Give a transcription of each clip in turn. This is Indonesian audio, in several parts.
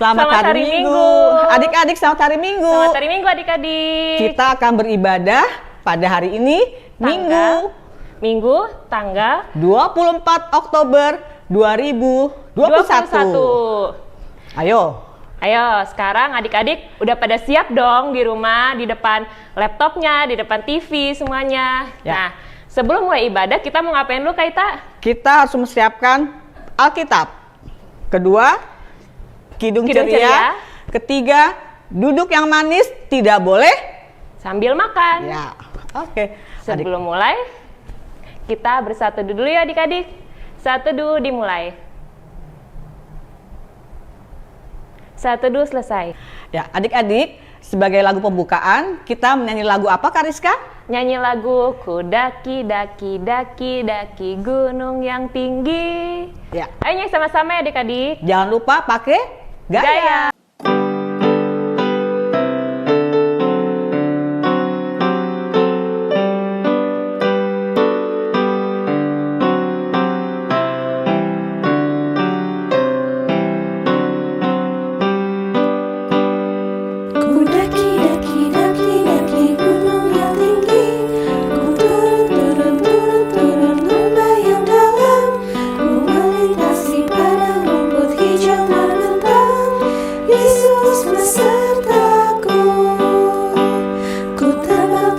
Selamat hari Minggu. Adik-adik, selamat hari Minggu. Selamat hari Minggu adik-adik. Kita akan beribadah pada hari ini, Minggu tanggal 24 Oktober 2021. Ayo, sekarang adik-adik udah pada siap dong di rumah, di depan laptopnya, di depan TV semuanya. Ya. Nah, sebelum mulai ibadah kita mau ngapain dulu Kak Ita? kita harus mempersiapkan Alkitab. Kedua, kidung ceria. Ketiga, duduk yang manis tidak boleh Sambil makan. ya. Oke. Sebelum mulai, kita bersatu dulu ya adik-adik. Satu dulu dimulai. Satu dulu selesai. Ya, adik-adik, sebagai lagu pembukaan, kita menyanyi lagu apa, Kariska? Nyanyi lagu Ku daki daki daki daki gunung yang tinggi. Ya. Ayo nyanyi sama-sama ya adik-adik. Jangan lupa pakai gaya. Gaya. Ku daki daki daki daki gunung yang tinggi, ku turun lembah yang dalam, ku melintasi padang rumput hijau membentang. Yesus besertaku, ku terbang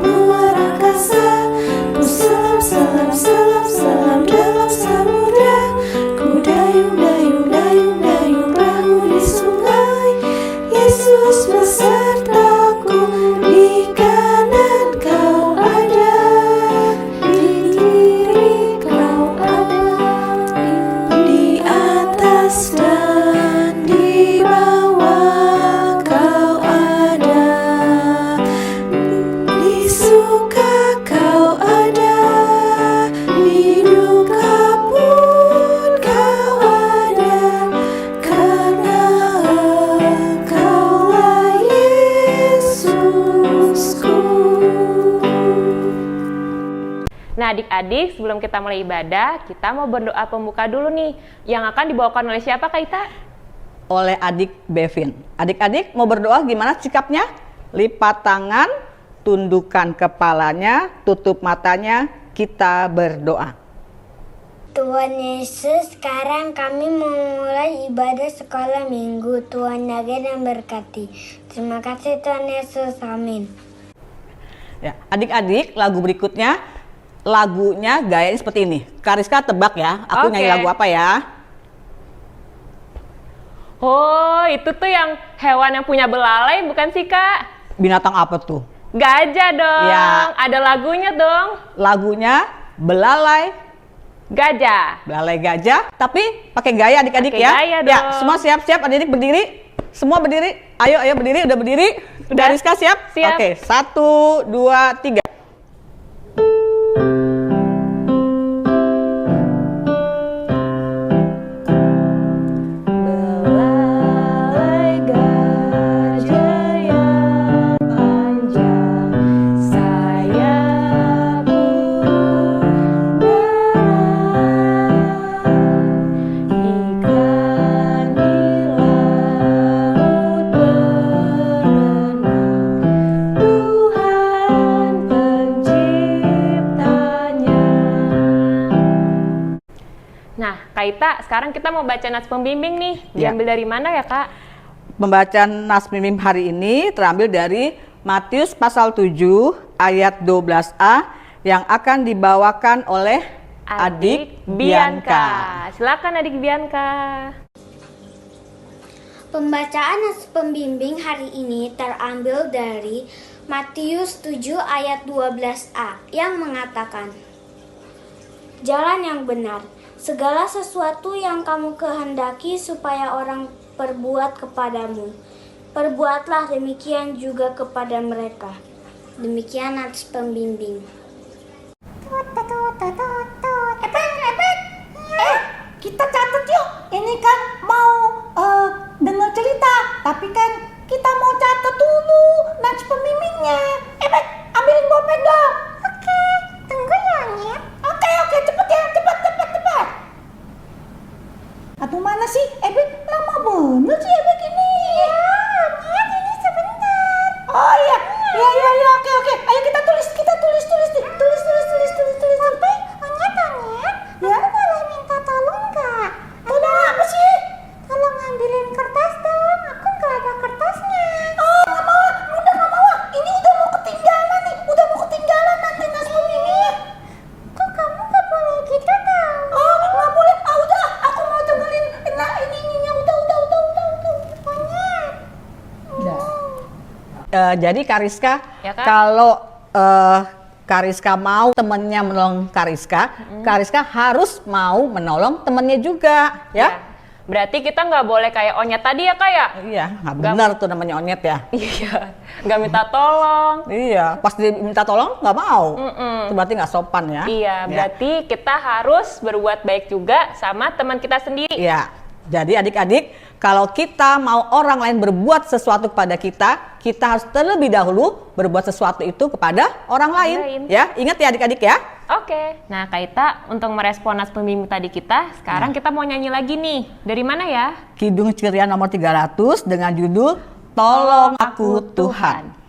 luar angkasa, ku selam dalam samudra, ku dayung perahu di sungai. Yesus besertaku, di kanan kau ada, di kiri kau ada, di atas dan di bawah kau ada, di suka kau ada, di duka pun kau ada, karena Engkaulah Yesusku. Nah adik-adik, sebelum kita mulai ibadah, kita mau berdoa pembuka dulu nih. Yang akan dibawakan oleh siapa Kak Ita? Oleh adik Bevin. Adik-adik mau berdoa gimana sikapnya? Lipat tangan, tundukkan kepalanya, tutup matanya, kita berdoa. Tuhan Yesus, sekarang kami memulai ibadah sekolah minggu. Tuhan jaga dan berkati. Terima kasih Tuhan Yesus, amin. Ya, adik-adik, lagu berikutnya lagunya gayanya seperti ini. Kariska tebak ya, aku Oke. nyanyi lagu apa ya? Oh, itu tuh yang hewan yang punya belalai bukan sih Kak? Binatang apa tuh? Gajah dong. Ya. Ada lagunya dong. Lagunya belalai gajah, tapi pakai gaya adik-adik Pakai ya. gaya Ya, dong. semua siap-siap adik-adik berdiri. Semua berdiri. Ayo berdiri, udah berdiri. Udah. Kariska siap? Siap. Oke, 1, 2, 3. Belalai gajah yang panjang, sayap burung ikan di laut berenang, Tuhan penciptanya. Nah, Kak Ita, sekarang kita mau baca nas pembimbing nih. Ya. Diambil dari mana ya, Kak? Pembacaan nas mimim hari ini terambil dari Matius pasal 7 ayat 12a yang akan dibawakan oleh adik Bianca. Silakan adik Bianca. Pembacaan nas pembimbing hari ini terambil dari Matius 7 ayat 12a yang mengatakan, Jalan yang benar, segala sesuatu yang kamu kehendaki supaya orang perbuat kepadamu, perbuatlah demikian juga kepada mereka. Demikian nas pembimbing. Kita catat yuk. Ini kan mau dengar cerita, tapi kan kita mau catat dulu nats pembimbingnya. Bet, ambilin bolpen dong. Oke, tunggu ya, Nyet. Oke, cepet ya, cepet. Aduh, mana sih? Bet, Jadi Kariska, Ya, Kak? kalau Kariska mau temennya menolong Kariska, Kariska harus mau menolong temennya juga, ya? Berarti kita nggak boleh kayak Onyet tadi ya, Kak ya? Iya, nggak benar tuh namanya Onyet ya. Iya, nggak minta tolong. Iya, pas diminta tolong nggak mau. Itu berarti nggak sopan ya. Iya, berarti kita harus berbuat baik juga sama teman kita sendiri. Iya. Jadi adik-adik, kalau kita mau orang lain berbuat sesuatu kepada kita, kita harus terlebih dahulu berbuat sesuatu itu kepada orang lain. Ya, ingat ya adik-adik ya. Oke. Nah, Kak Ita, untuk merespon nas pembimbing tadi kita, sekarang kita mau nyanyi lagi nih. Dari mana ya? Kidung Cirian nomor 300 dengan judul Tolong Aku Tuhan.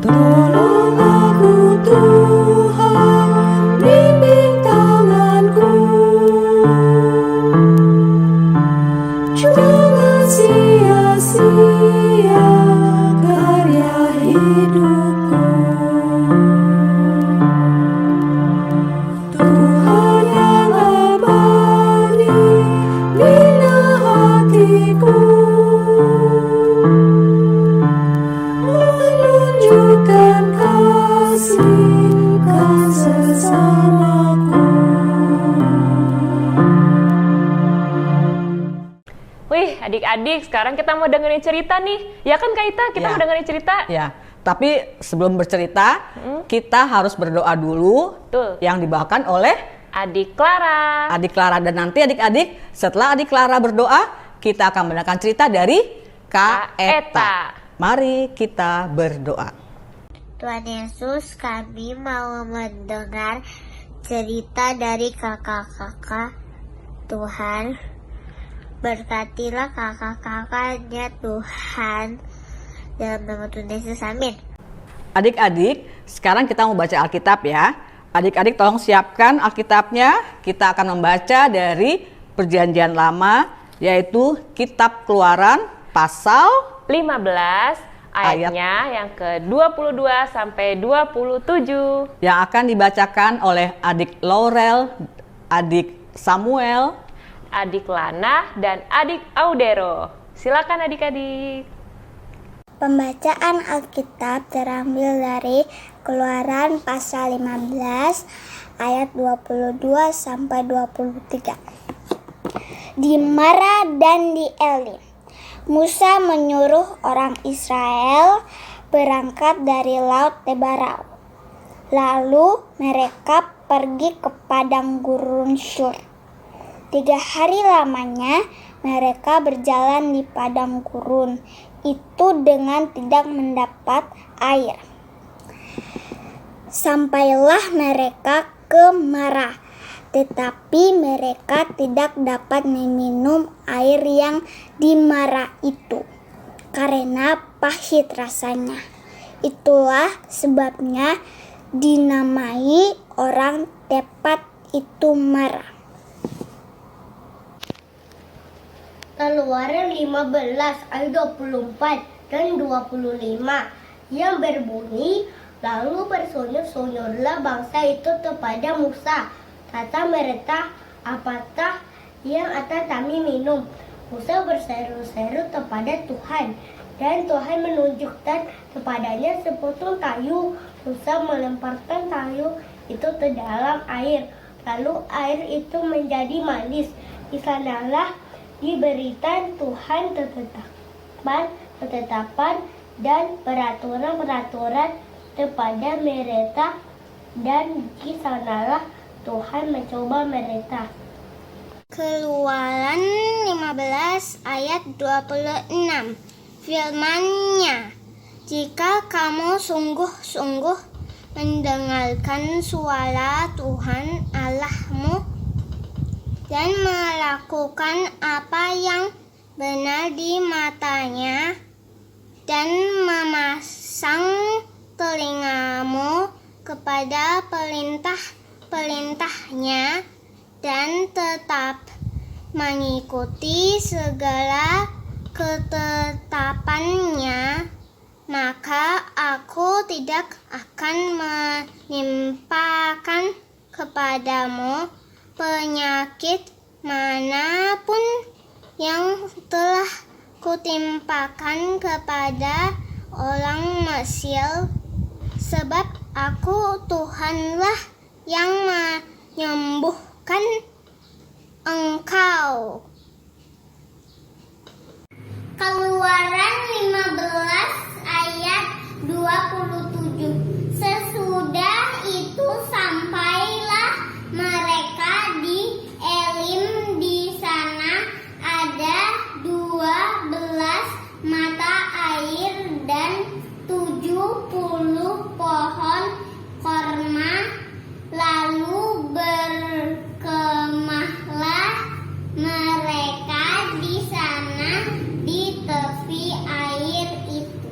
Tolong aku Tuhan, bimbing tanganku, jangan sia-sia karya hidupku. Tuhan yang abadi, bina hatiku, menunjukkan kasih kan sesamaku. Wih, adik-adik, sekarang kita mau dengerin cerita nih. Ya kan, Kak Ita? Kita Ya. mau dengerin cerita. Ya, tapi sebelum bercerita, kita harus berdoa dulu Betul. yang dibawakan oleh Adik Clara. Adik Clara. Dan nanti adik-adik, setelah Adik Clara berdoa, kita akan mendengarkan cerita dari Kak Eta. Mari kita berdoa. Tuhan Yesus, kami mau mendengar cerita dari kakak-kakak Tuhan. Berkatilah kakak-kakaknya Tuhan. Dalam nama Tuhan Yesus, amin. Adik-adik, sekarang kita mau baca Alkitab ya. Adik-adik tolong siapkan Alkitabnya. Kita akan membaca dari Perjanjian Lama, yaitu Kitab Keluaran pasal 15 ayatnya yang ke-22 sampai 27. yang akan dibacakan oleh Adik Laurel, Adik Samuel, Adik Lana dan Adik Audero. Silakan adik-adik. Pembacaan Alkitab terambil dari Keluaran pasal 15 ayat 22 sampai 23. Di Mara dan di Elim, Musa menyuruh orang Israel berangkat dari Laut Tebarau. Lalu mereka pergi ke padang gurun Syur. 3 hari lamanya mereka berjalan di padang gurun itu dengan tidak mendapat air. Sampailah mereka ke Mara, tetapi mereka tidak dapat meminum air yang di Mara itu, karena pahit rasanya. Itulah sebabnya dinamai orang tepat itu Mara. Keluaran 15 ayat 24 dan 25 yang berbunyi, lalu bersunur-sunurlah bangsa itu kepada Musa. Kata mereka, apakah yang akan kami minum? Musa berseru-seru kepada Tuhan, dan Tuhan menunjukkan kepadanya sepotong kayu. Musa melemparkan kayu itu ke dalam air, lalu air itu menjadi manis. Di sanalah diberikan Tuhan ketetapan dan peraturan-peraturan kepada mereka, dan di sanalah Tuhan mencoba mereka. Keluaran 15 ayat 26. Firman-Nya, jika kamu sungguh-sungguh mendengarkan suara Tuhan Allahmu dan melakukan apa yang benar di matanya, dan memasang telingamu kepada perintah-perintahnya, dan tetap mengikuti segala ketetapannya, maka aku tidak akan menimpakan kepadamu penyakit manapun yang telah kutimpakan kepada orang Mesir, sebab aku Tuhanlah yang menyembuhkan engkau. Keluaran 15 ayat 27. Sesudah itu sampailah mereka di Elim. Di sana ada 12 mata air dan 70 pohon korma. Lalu berkemahlah mereka di sana di tepi air itu.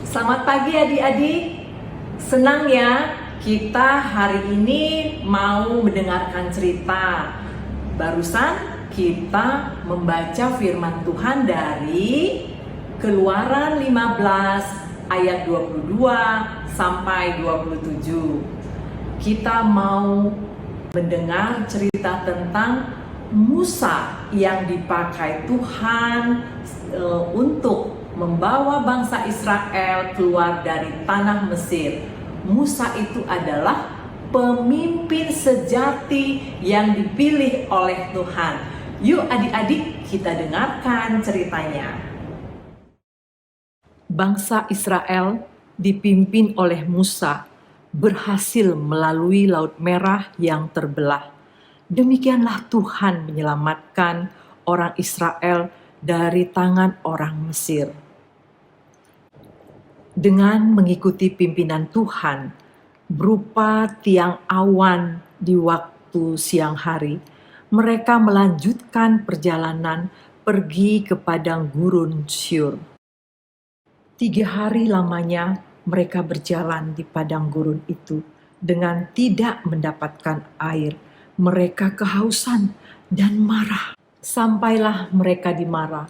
Selamat pagi adik-adik. Senang ya kita hari ini mau mendengarkan cerita. Barusan kita membaca firman Tuhan dari Keluaran 15 ayat 22 sampai 27. Kita mau mendengar cerita tentang Musa yang dipakai Tuhan untuk membawa bangsa Israel keluar dari tanah Mesir. Musa itu adalah pemimpin sejati yang dipilih oleh Tuhan. Yuk adik-adik, kita dengarkan ceritanya. Bangsa Israel dipimpin oleh Musa berhasil melalui Laut Merah yang terbelah. Demikianlah Tuhan menyelamatkan orang Israel dari tangan orang Mesir. Dengan mengikuti pimpinan Tuhan berupa tiang awan di waktu siang hari, mereka melanjutkan perjalanan pergi ke padang gurun Syur. 3 hari lamanya mereka berjalan di padang gurun itu dengan tidak mendapatkan air. Mereka kehausan dan marah. Sampailah mereka di Mara.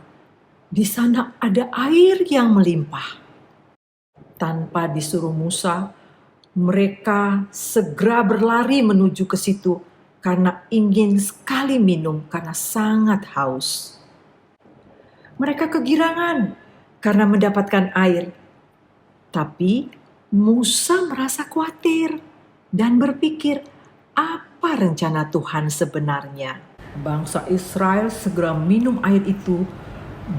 Di sana ada air yang melimpah. Tanpa disuruh Musa, mereka segera berlari menuju ke situ karena ingin sekali minum karena sangat haus. Mereka kegirangan karena mendapatkan air. Tapi Musa merasa khawatir dan berpikir, apa rencana Tuhan sebenarnya? Bangsa Israel segera minum air itu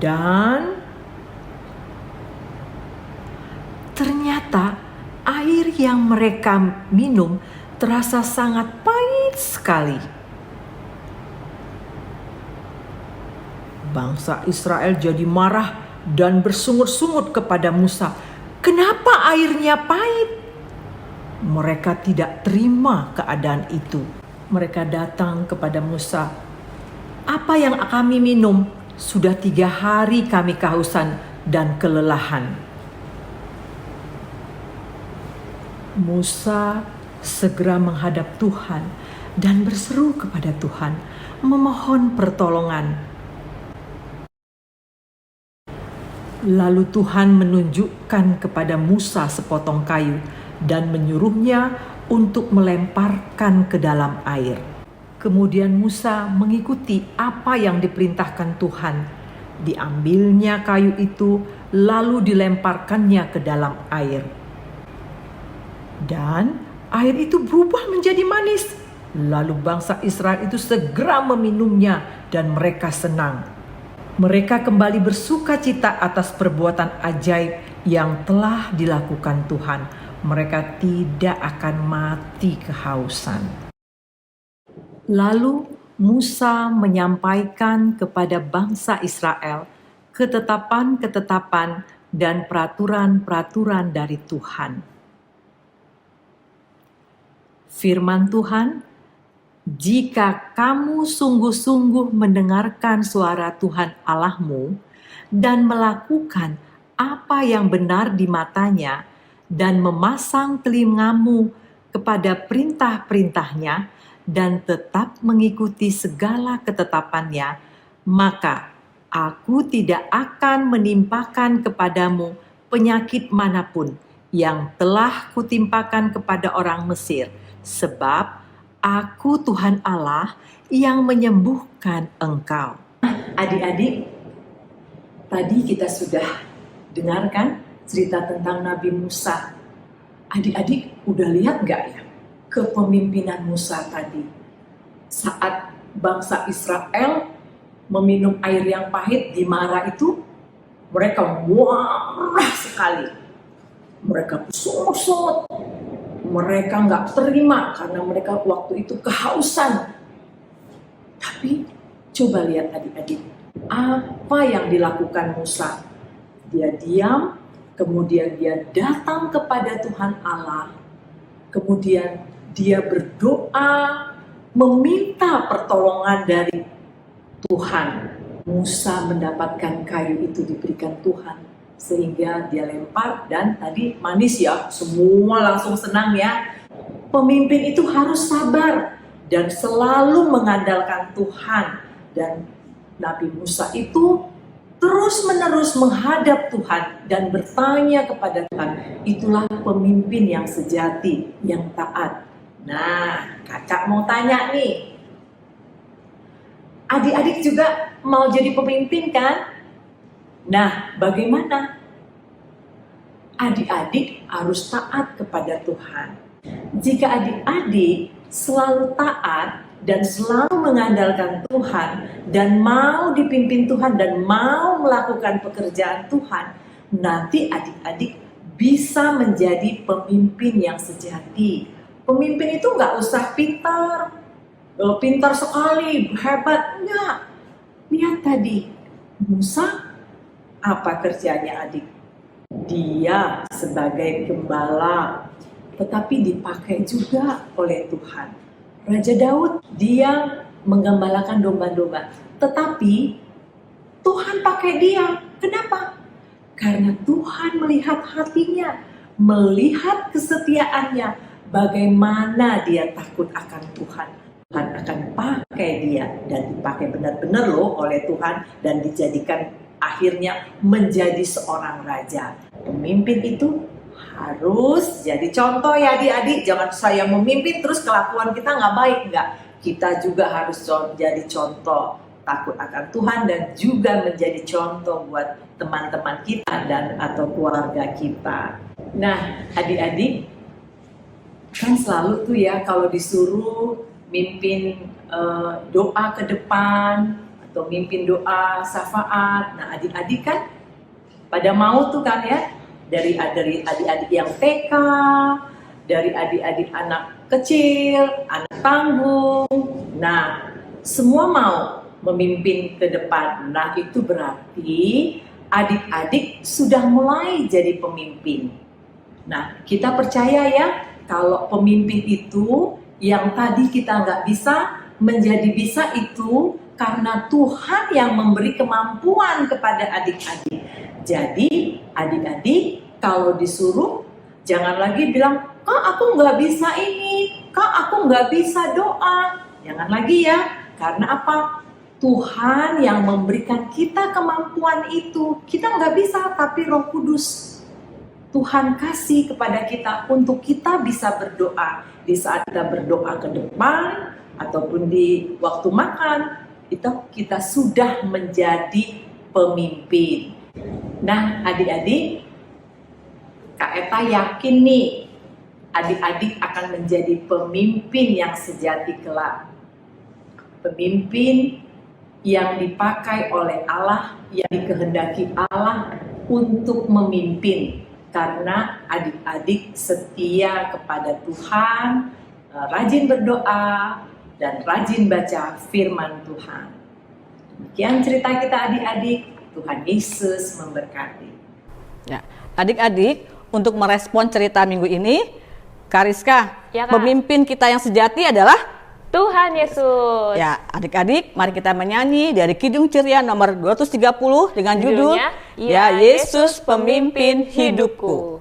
dan ternyata air yang mereka minum terasa sangat pahit sekali. Bangsa Israel jadi marah dan bersungut-sungut kepada Musa. Kenapa airnya pahit? Mereka tidak terima keadaan itu. Mereka datang kepada Musa. Apa yang kami minum? Sudah 3 hari kami kehausan dan kelelahan. Musa segera menghadap Tuhan dan berseru kepada Tuhan, memohon pertolongan. Lalu Tuhan menunjukkan kepada Musa sepotong kayu dan menyuruhnya untuk melemparkan ke dalam air. Kemudian Musa mengikuti apa yang diperintahkan Tuhan. Diambilnya kayu itu lalu dilemparkannya ke dalam air. Dan air itu berubah menjadi manis. Lalu bangsa Israel itu segera meminumnya dan mereka senang. Mereka kembali bersukacita atas perbuatan ajaib yang telah dilakukan Tuhan. Mereka tidak akan mati kehausan. Lalu Musa menyampaikan kepada bangsa Israel ketetapan-ketetapan dan peraturan-peraturan dari Tuhan. Firman Tuhan, jika kamu sungguh-sungguh mendengarkan suara Tuhan Allahmu dan melakukan apa yang benar di matanya dan memasang telingamu kepada perintah-perintahnya dan tetap mengikuti segala ketetapannya, maka aku tidak akan menimpakan kepadamu penyakit manapun yang telah kutimpakan kepada orang Mesir, sebab aku Tuhan Allah yang menyembuhkan engkau. Adik-adik, tadi kita sudah dengarkan cerita tentang Nabi Musa. Adik-adik udah lihat gak ya kepemimpinan Musa tadi? Saat bangsa Israel meminum air yang pahit di Mara itu, mereka marah sekali. Mereka bersungut-sungut. Mereka nggak terima karena mereka waktu itu kehausan. Tapi coba lihat adik-adik, apa yang dilakukan Musa? Dia diam, kemudian dia datang kepada Tuhan Allah. Kemudian dia berdoa, meminta pertolongan dari Tuhan. Musa mendapatkan kayu itu diberikan Tuhan, sehingga dia lempar dan tadi manis ya, semua langsung senang ya. Pemimpin itu harus sabar dan selalu mengandalkan Tuhan. Dan Nabi Musa itu terus-menerus menghadap Tuhan dan bertanya kepada Tuhan. Itulah pemimpin yang sejati, yang taat. Nah, Kakak mau tanya nih, adik-adik juga mau jadi pemimpin kan? Nah, bagaimana? Adik-adik harus taat kepada Tuhan. Jika adik-adik selalu taat dan selalu mengandalkan Tuhan dan mau dipimpin Tuhan dan mau melakukan pekerjaan Tuhan, nanti adik-adik bisa menjadi pemimpin yang sejati. Pemimpin itu nggak usah pintar sekali, hebat, enggak. Lihat tadi, Musa apa kerjanya adik? Dia sebagai gembala, tetapi dipakai juga oleh Tuhan. Raja Daud, dia menggembalakan domba-domba, tetapi Tuhan pakai dia. Kenapa? Karena Tuhan melihat hatinya, melihat kesetiaannya, bagaimana dia takut akan Tuhan. Tuhan akan pakai dia dan dipakai benar-benar loh oleh Tuhan dan dijadikan akhirnya menjadi seorang raja. Pemimpin itu harus jadi contoh ya adik-adik. Jangan saya memimpin terus kelakuan kita nggak baik, nggak. Kita juga harus jadi contoh takut akan Tuhan dan juga menjadi contoh buat teman-teman kita dan atau keluarga kita. Nah adik-adik, kan selalu tuh ya kalau disuruh mimpin doa ke depan atau mimpin doa syafaat. Nah adik-adik kan pada mau tuh kan ya, dari adik-adik yang TK, dari adik-adik anak kecil, anak tanggung. Nah semua mau memimpin ke depan. Nah itu berarti adik-adik sudah mulai jadi pemimpin. Nah kita percaya ya, kalau pemimpin itu yang tadi kita nggak bisa menjadi bisa itu karena Tuhan yang memberi kemampuan kepada adik-adik. Jadi adik-adik kalau disuruh jangan lagi bilang, Kak aku nggak bisa ini, Kak aku nggak bisa doa. Jangan lagi ya, karena apa? Tuhan yang memberikan kita kemampuan itu. Kita nggak bisa, tapi Roh Kudus Tuhan kasih kepada kita untuk kita bisa berdoa. Di saat kita berdoa ke depan ataupun di waktu makan, itu kita sudah menjadi pemimpin. Nah adik-adik, Kak Eta yakin nih adik-adik akan menjadi pemimpin yang sejati kelak. Pemimpin yang dipakai oleh Allah, yang dikehendaki Allah untuk memimpin. Karena adik-adik setia kepada Tuhan, rajin berdoa, dan rajin baca firman Tuhan. Demikian cerita kita adik-adik. Tuhan Yesus memberkati. Ya, adik-adik, untuk merespon cerita minggu ini, Kariska, Ya, Kak. pemimpin kita yang sejati adalah Tuhan Yesus. ya, adik-adik, mari kita menyanyi dari Kidung Ceria nomor 230 dengan judul Judulnya, Ya Yesus Pemimpin Hidupku.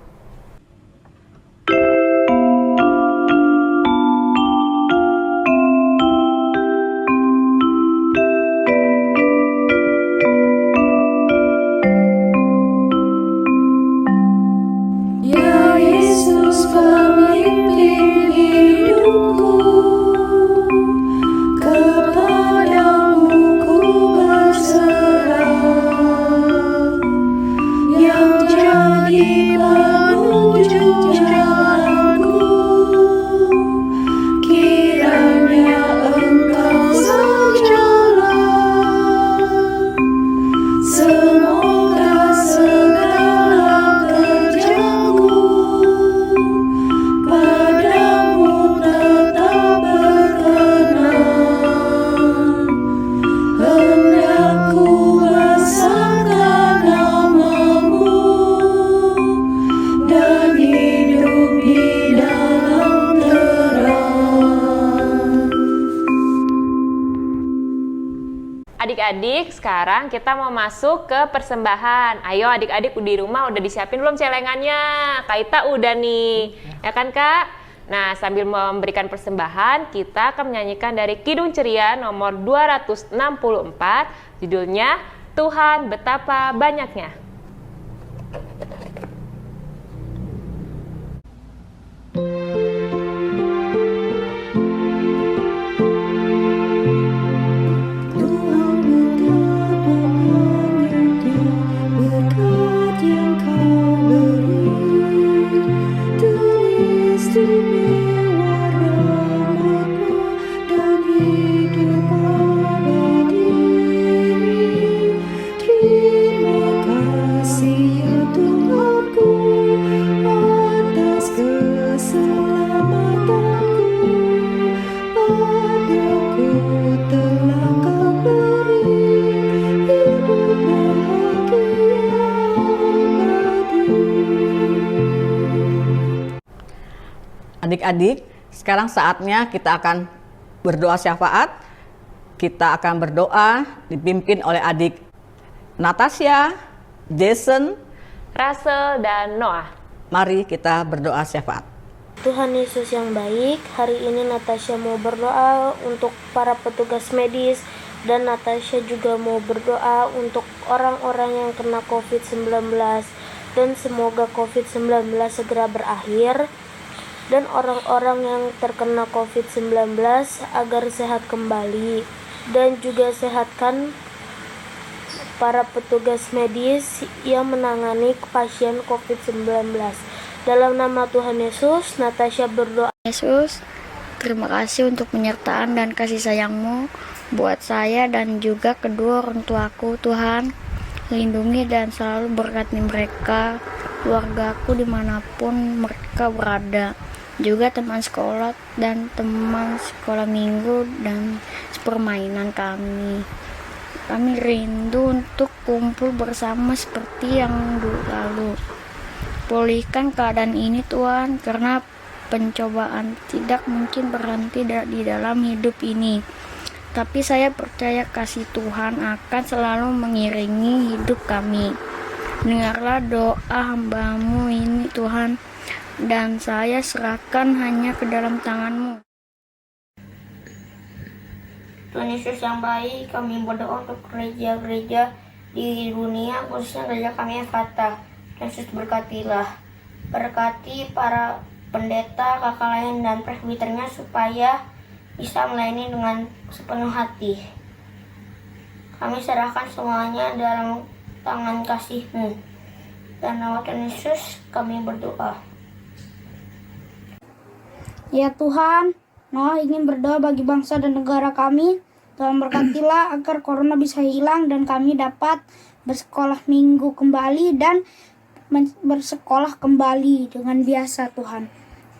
adik-adik, sekarang kita mau masuk ke persembahan. Ayo adik-adik di rumah udah disiapin belum celengannya? Kak Ita udah nih, ya kan Kak? Nah, sambil memberikan persembahan, kita akan menyanyikan dari Kidung Ceria nomor 264, judulnya Tuhan Betapa Banyaknya. Tuhan betapa banyaknya berkat yang Kau beri, teristimewa rahmat-Mu dan hidup abadi. Terima kasih ya Tuhanku atas keselamatanku. Padaku telah Kau beri hidup bahagia abadi. Adik-adik, sekarang saatnya kita akan berdoa syafaat. Kita akan berdoa dipimpin oleh adik Natasha, Jason. Russell dan Noah. Mari kita berdoa syafaat. Tuhan Yesus yang baik, hari ini Natasha mau berdoa untuk para petugas medis dan Natasha juga mau berdoa untuk orang-orang yang kena COVID-19 dan semoga COVID-19 segera berakhir dan orang-orang yang terkena COVID-19 agar sehat kembali dan juga sehatkan para petugas medis yang menangani pasien COVID-19. Dalam nama Tuhan Yesus, Natasha berdoa. Yesus, terima kasih untuk penyertaan dan kasih sayang-Mu buat saya dan juga kedua orang tuaku. Tuhan, lindungi dan selalu berkati mereka, keluargaku dimanapun mereka berada. Juga teman sekolah dan teman sekolah minggu dan permainan kami. Kami rindu untuk kumpul bersama seperti yang dulu lalu. Pulihkan keadaan ini Tuhan, karena pencobaan tidak mungkin berhenti di dalam hidup ini. Tapi saya percaya kasih Tuhan akan selalu mengiringi hidup kami. Dengarlah doa hamba-Mu ini Tuhan, dan saya serahkan hanya ke dalam tangan-Mu. Tuhan Yesus yang baik, kami berdoa untuk gereja-gereja di dunia, khususnya gereja kami Efata. Yesus berkatilah, berkati para pendeta, kakak lain, dan presbiternya supaya bisa melayani dengan sepenuh hati. Kami serahkan semuanya dalam tangan kasih-Mu. Dan nama Tuhan Yesus kami berdoa. Ya Tuhan, Noah ingin berdoa bagi bangsa dan negara kami. Tuhan berkatilah agar corona bisa hilang dan kami dapat bersekolah minggu kembali dan bersekolah kembali dengan biasa Tuhan.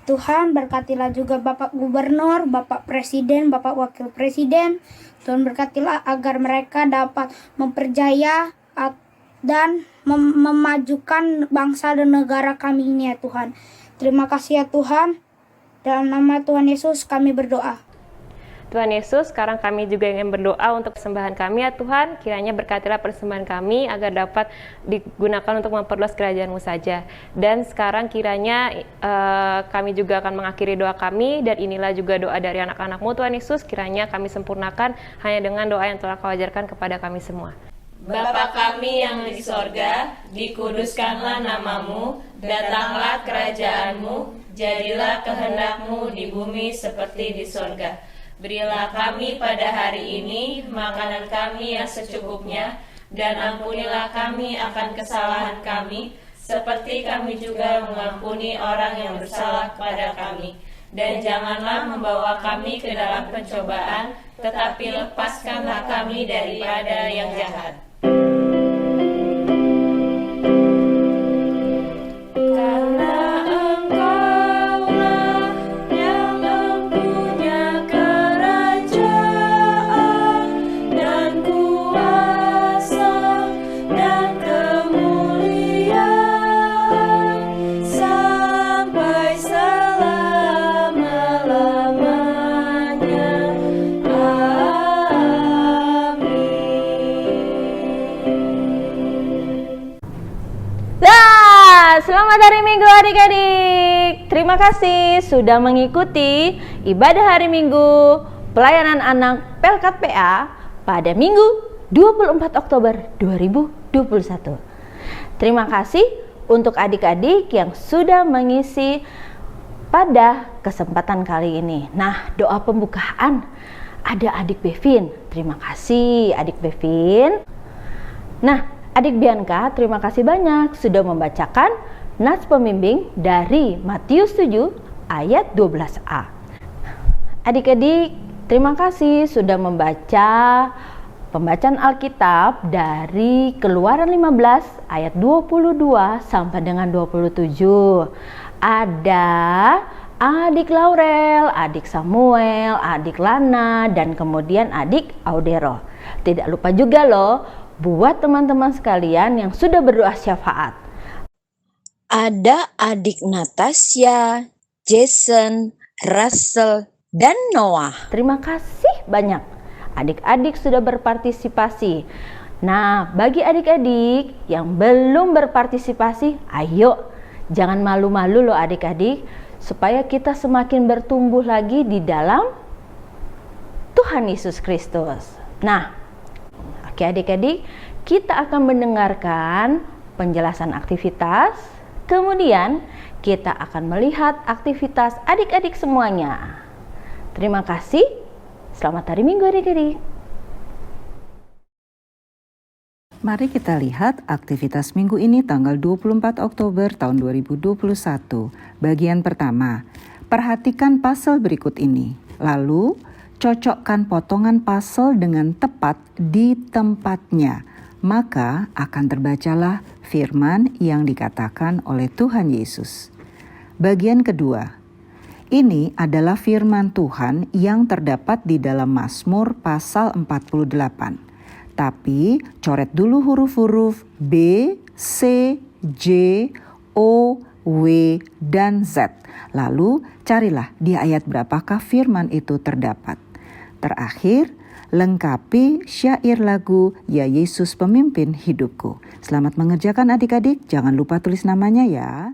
Tuhan berkatilah juga Bapak Gubernur, Bapak Presiden, Bapak Wakil Presiden. Tuhan berkatilah agar mereka dapat memperjaya dan memajukan bangsa dan negara kami ini ya Tuhan. Terima kasih ya Tuhan. Dalam nama Tuhan Yesus kami berdoa. Tuhan Yesus, sekarang kami juga ingin berdoa untuk persembahan kami ya Tuhan. Kiranya berkatilah persembahan kami agar dapat digunakan untuk memperluas kerajaan-Mu saja. Dan sekarang kiranya kami juga akan mengakhiri doa kami, dan inilah juga doa dari anak-anak-Mu Tuhan Yesus. Kiranya kami sempurnakan hanya dengan doa yang telah Kau ajarkan kepada kami semua. Bapa kami yang di sorga, dikuduskanlah namamu, datanglah kerajaan-Mu, jadilah kehendak-Mu di bumi seperti di sorga. Berilah kami pada hari ini makanan kami yang secukupnya, dan ampunilah kami akan kesalahan kami, seperti kami juga mengampuni orang yang bersalah kepada kami. Dan janganlah membawa kami ke dalam pencobaan, tetapi lepaskanlah kami daripada yang jahat. Selamat hari Minggu adik-adik. Terima kasih sudah mengikuti ibadah hari Minggu pelayanan anak Pelkat PA pada Minggu 24 Oktober 2021. Terima kasih untuk adik-adik yang sudah mengisi pada kesempatan kali ini. Nah, doa pembukaan ada adik Bevin. Terima kasih adik Bevin. Nah, adik Bianca, terima kasih banyak sudah membacakan nats pembimbing dari Matius 7 ayat 12a. Adik-adik, terima kasih sudah membaca pembacaan Alkitab dari Keluaran 15 ayat 22 sampai dengan 27. Ada adik Laurel, adik Samuel, adik Lana, dan kemudian adik Audero. Tidak lupa juga loh buat teman-teman sekalian yang sudah berdoa syafaat. Ada adik Natasha, Jason, Russell, dan Noah. Terima kasih banyak. Adik-adik sudah berpartisipasi. Nah, bagi adik-adik yang belum berpartisipasi, ayo jangan malu-malu loh adik-adik, supaya kita semakin bertumbuh lagi di dalam Tuhan Yesus Kristus. Nah, oke adik-adik, kita akan mendengarkan penjelasan aktivitas. Kemudian kita akan melihat aktivitas adik-adik semuanya. Terima kasih. Selamat hari Minggu adik-adik. Mari kita lihat aktivitas minggu ini tanggal 24 Oktober tahun 2021. Bagian pertama, perhatikan puzzle berikut ini. Lalu, cocokkan potongan puzzle dengan tepat di tempatnya. Maka akan terbacalah firman yang dikatakan oleh Tuhan Yesus. Bagian kedua, ini adalah firman Tuhan yang terdapat di dalam Mazmur pasal 48. Tapi coret dulu huruf-huruf B, C, J, O, W, dan Z. Lalu carilah di ayat berapakah firman itu terdapat. Terakhir, lengkapi syair lagu Ya Yesus Pemimpin Hidupku. Selamat mengerjakan adik-adik, jangan lupa tulis namanya ya.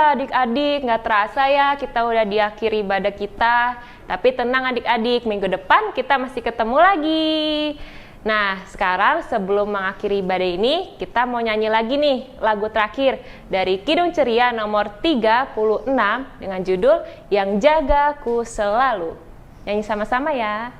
Iya adik-adik, nggak terasa ya kita udah di akhir ibadah kita. Tapi tenang adik-adik, minggu depan kita masih ketemu lagi. Nah, sekarang sebelum mengakhiri ibadah ini, kita mau nyanyi lagi nih lagu terakhir dari Kidung Ceria nomor 36 dengan judul Yang Jagaku Selalu. Nyanyi sama-sama ya.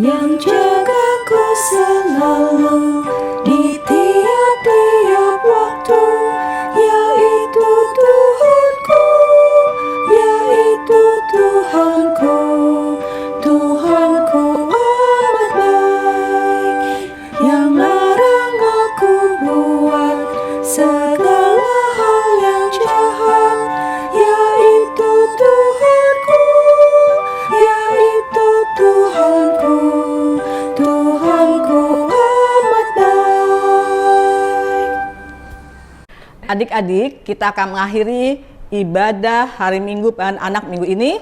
Yang jagaku selalu di tiap-tiap waktu, yaitu Tuhanku, yaitu Tuhanku, Tuhanku amat baik, yang larang aku buat segala hal yang jahat, yaitu Tuhanku, yaitu Tuhanku, Tuhanku amat baik. Adik-adik, kita akan mengakhiri ibadah hari Minggu dan anak minggu ini.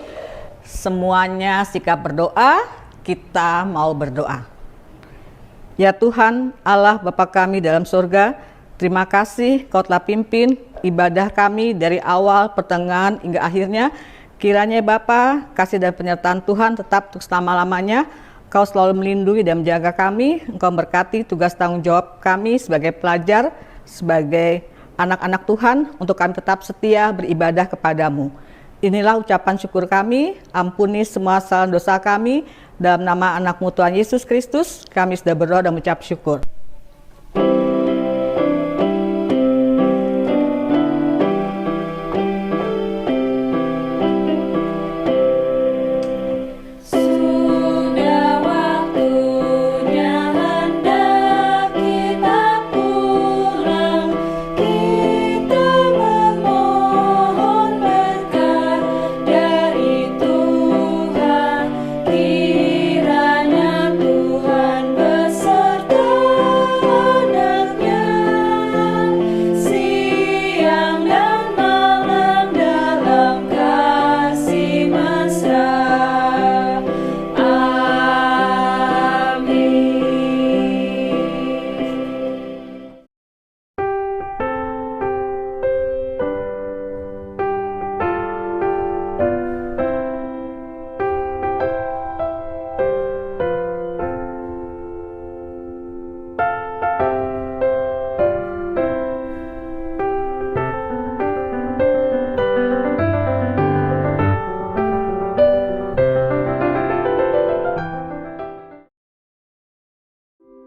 Semuanya sikap berdoa, kita mau berdoa. Ya Tuhan, Allah Bapa kami dalam surga, terima kasih Kau telah pimpin ibadah kami dari awal, pertengahan, hingga akhirnya. Kiranya Bapa, kasih dan penyertaan Tuhan tetap untuk selama-lamanya. Kau selalu melindungi dan menjaga kami. Engkau berkati tugas tanggung jawab kami sebagai pelajar, sebagai anak-anak Tuhan, untuk kami tetap setia beribadah kepadamu. Inilah ucapan syukur kami, ampuni semua kesalahan dosa kami, dalam nama anak-Mu Tuhan Yesus Kristus, kami sudah berdoa dan mengucap syukur. Sudah waktunya hendak kita pulang, kita memohon berkat dari Tuhan. Kiranya Tuhan beserta anaknya, siang dan malam dalam kasih mesra.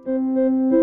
Amin.